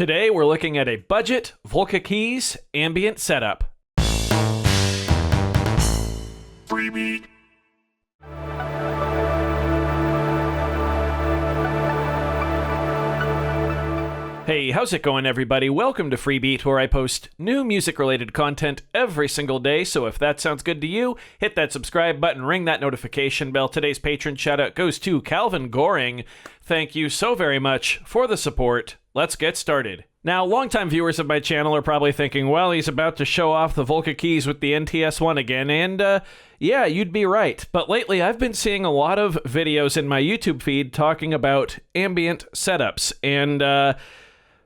Today we're looking at a budget Volca Keys ambient setup. Freebie. Hey, how's it going, everybody? Welcome to Freebeat, where I post new music-related content every single day, so if that sounds good to you, hit that subscribe button, ring that notification bell. Today's patron shout-out goes to Calvin Goring. Thank you so very much for the support. Let's get started. Now, longtime viewers of my channel are probably thinking, well, he's about to show off the Volca Keys with the NTS-1 again, and yeah, you'd be right. But lately, I've been seeing a lot of videos in my YouTube feed talking about ambient setups, and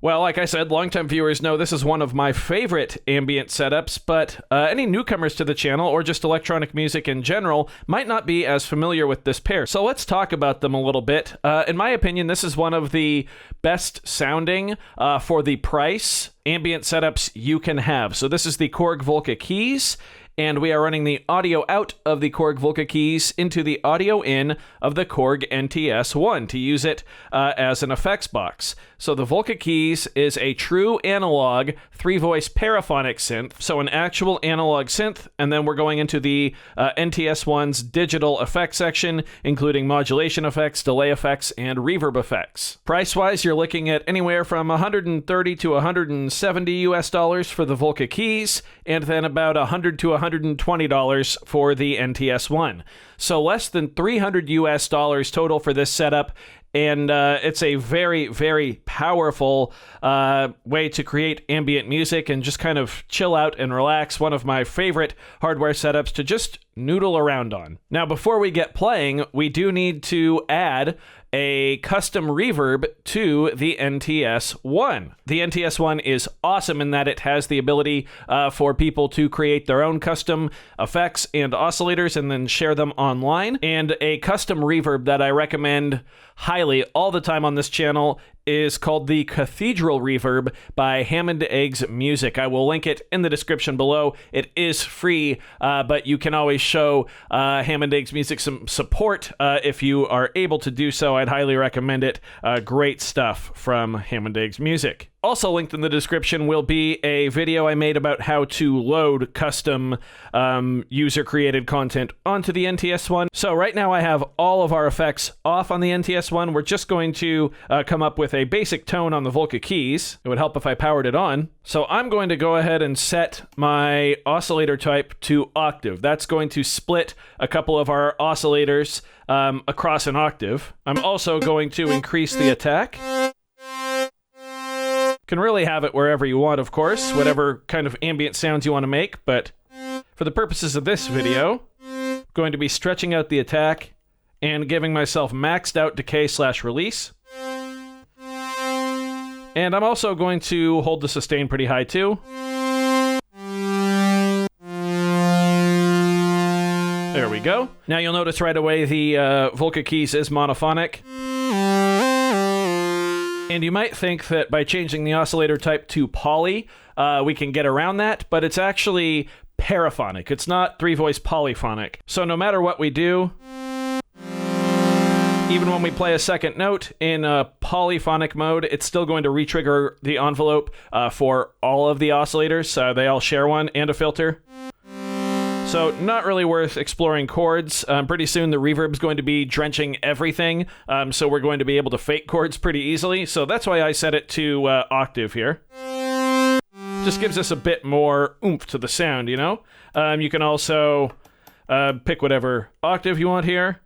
well, like I said, longtime viewers know this is one of my favorite ambient setups, but any newcomers to the channel, or just electronic music in general, might not be as familiar with this pair. So let's talk about them a little bit. In my opinion, this is one of the best sounding, for the price, ambient setups you can have. So this is the Korg Volca Keys, and we are running the audio out of the Korg Volca Keys into the audio in of the Korg NTS-1 to use it as an effects box. So the Volca Keys is a true analog 3-voice paraphonic synth, so an actual analog synth, and then we're going into the NTS-1's digital effects section, including modulation effects, delay effects, and reverb effects. Price-wise, you're looking at anywhere from $130 to $170 for the Volca Keys, and then about $100 to $120 for the NTS-1. So less than $300 total for this setup, and it's a very, very powerful way to create ambient music and just kind of chill out and relax. One of my favorite hardware setups to just noodle around on. Now, before we get playing, we do need to add a custom reverb to the NTS-1. The NTS-1 is awesome in that it has the ability for people to create their own custom effects and oscillators and then share them online. And a custom reverb that I recommend highly all the time on this channel is called the Cathedral Reverb by Hammondeggs Music. I will link it in the description below. It is free, but you can always show Hammondeggs Music some support if you are able to do so. I'd highly recommend it. Great stuff from Hammondeggs Music. Also linked in the description will be a video I made about how to load custom user-created content onto the NTS-1. So right now I have all of our effects off on the NTS-1. We're just going to come up with a basic tone on the Volca Keys. It would help if I powered it on. So I'm going to go ahead and set my oscillator type to octave. That's going to split a couple of our oscillators across an octave. I'm also going to increase the attack. Can really have it wherever you want, of course, whatever kind of ambient sounds you want to make, but for the purposes of this video, I'm going to be stretching out the attack and giving myself maxed out decay / release. And I'm also going to hold the sustain pretty high too. There we go. Now you'll notice right away the Volca Keys is monophonic. And you might think that by changing the oscillator type to poly, we can get around that, but it's actually paraphonic. It's not 3-voice polyphonic. So no matter what we do, even when we play a second note in a polyphonic mode, it's still going to re-trigger the envelope for all of the oscillators. They all share one and a filter. So not really worth exploring chords. Pretty soon the reverb's going to be drenching everything, so we're going to be able to fake chords pretty easily. So that's why I set it to octave here. Just gives us a bit more oomph to the sound, you know? You can also pick whatever octave you want here.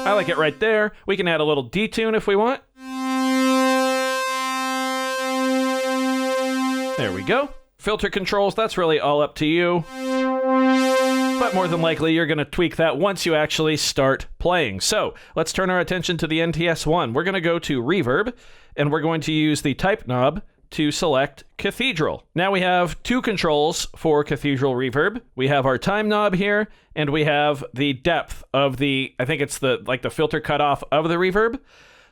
I like it right there. We can add a little detune if we want. There we go. Filter controls, that's really all up to you. But more than likely, you're going to tweak that once you actually start playing. So let's turn our attention to the NTS-1. We're going to go to Reverb, and we're going to use the type knob to select Cathedral. Now we have two controls for Cathedral Reverb. We have our time knob here, and we have the depth of the, I think it's the filter cutoff of the reverb.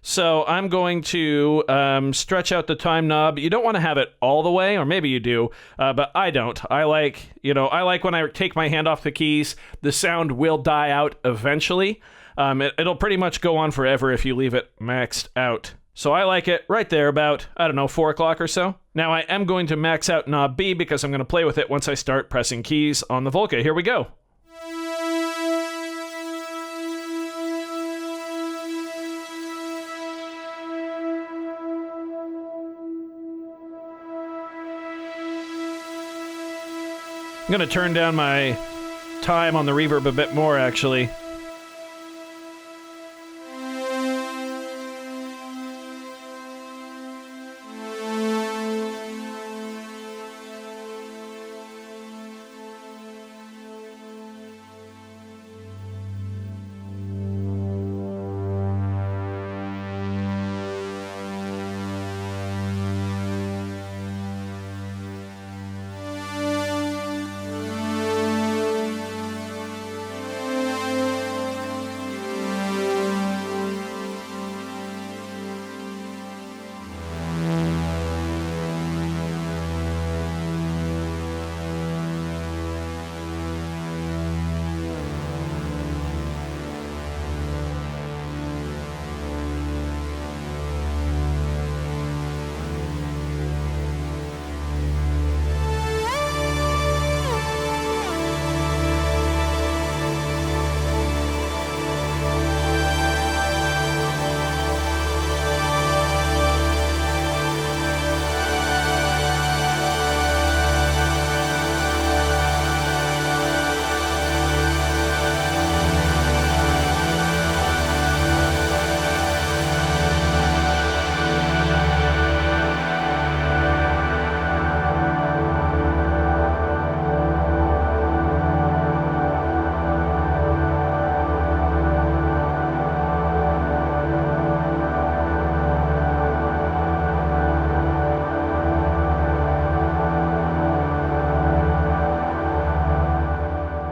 So I'm going to stretch out the time knob. You don't want to have it all the way, or maybe you do, but I don't. I like when I take my hand off the keys, the sound will die out eventually. It'll pretty much go on forever if you leave it maxed out. So I like it right there about, I don't know, 4 o'clock or so. Now I am going to max out knob B because I'm going to play with it once I start pressing keys on the Volca. Here we go. I'm going to turn down my time on the reverb a bit more, actually.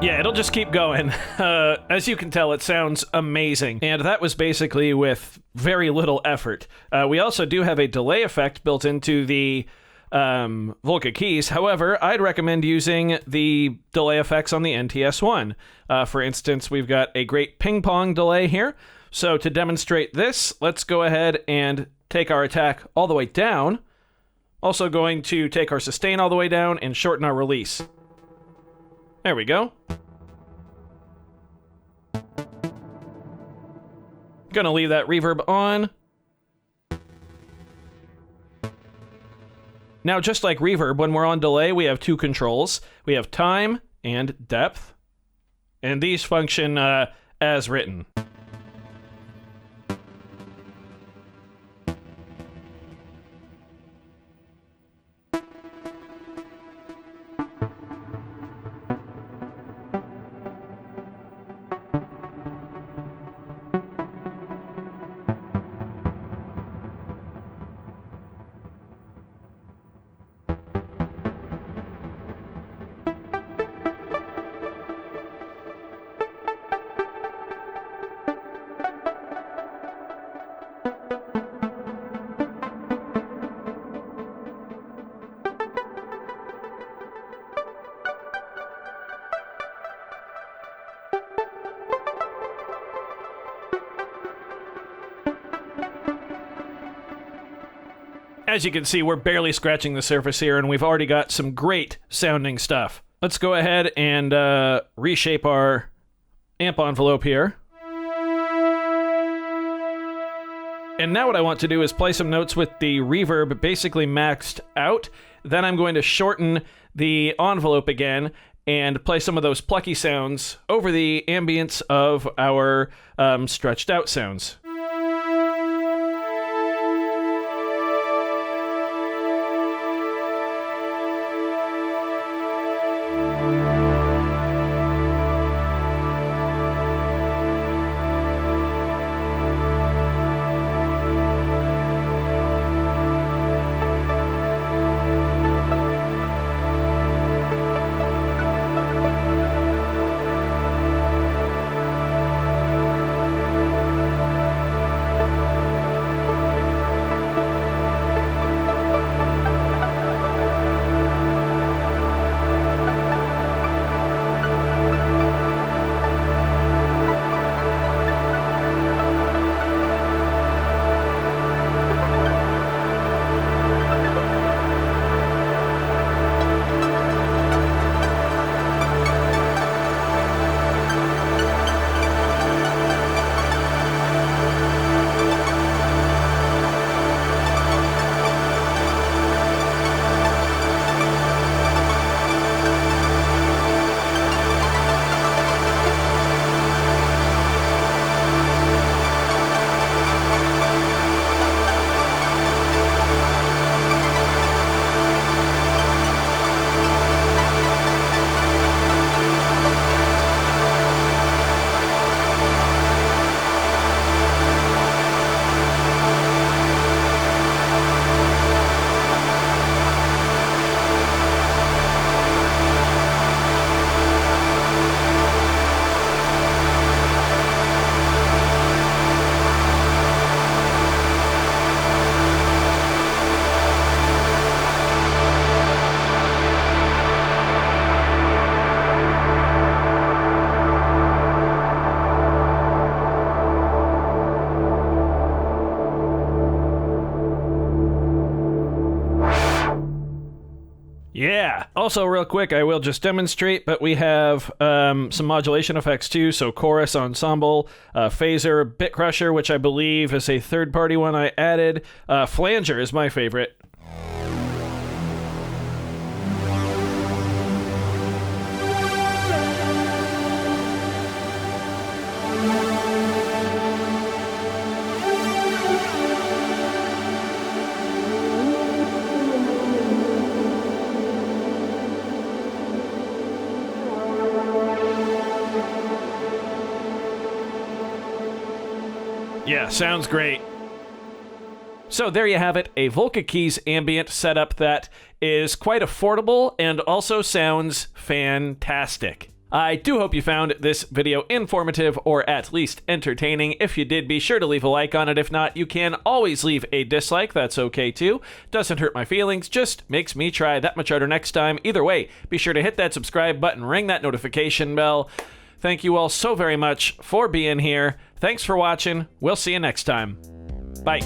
Yeah, it'll just keep going. As you can tell, it sounds amazing. And that was basically with very little effort. We also do have a delay effect built into the Volca Keys. However, I'd recommend using the delay effects on the NTS-1. For instance, we've got a great ping-pong delay here. So to demonstrate this, let's go ahead and take our attack all the way down. Also going to take our sustain all the way down and shorten our release. There we go. Gonna leave that reverb on. Now, just like reverb, when we're on delay, we have two controls. We have time and depth. And these function as written. As you can see, we're barely scratching the surface here, and we've already got some great sounding stuff. Let's go ahead and reshape our amp envelope here. And now what I want to do is play some notes with the reverb basically maxed out. Then I'm going to shorten the envelope again and play some of those plucky sounds over the ambience of our stretched out sounds. Yeah. Also, real quick, I will just demonstrate, but we have some modulation effects too. So chorus, ensemble, phaser, bit crusher, which I believe is a third-party one I added. Flanger is my favorite. Yeah, sounds great. So there you have it, a Volca Keys ambient setup that is quite affordable and also sounds fantastic. I do hope you found this video informative or at least entertaining. If you did, be sure to leave a like on it. If not, you can always leave a dislike. That's okay too. Doesn't hurt my feelings, just makes me try that much harder next time. Either way, be sure to hit that subscribe button, ring that notification bell. Thank you all so very much for being here. Thanks for watching. We'll see you next time. Bye.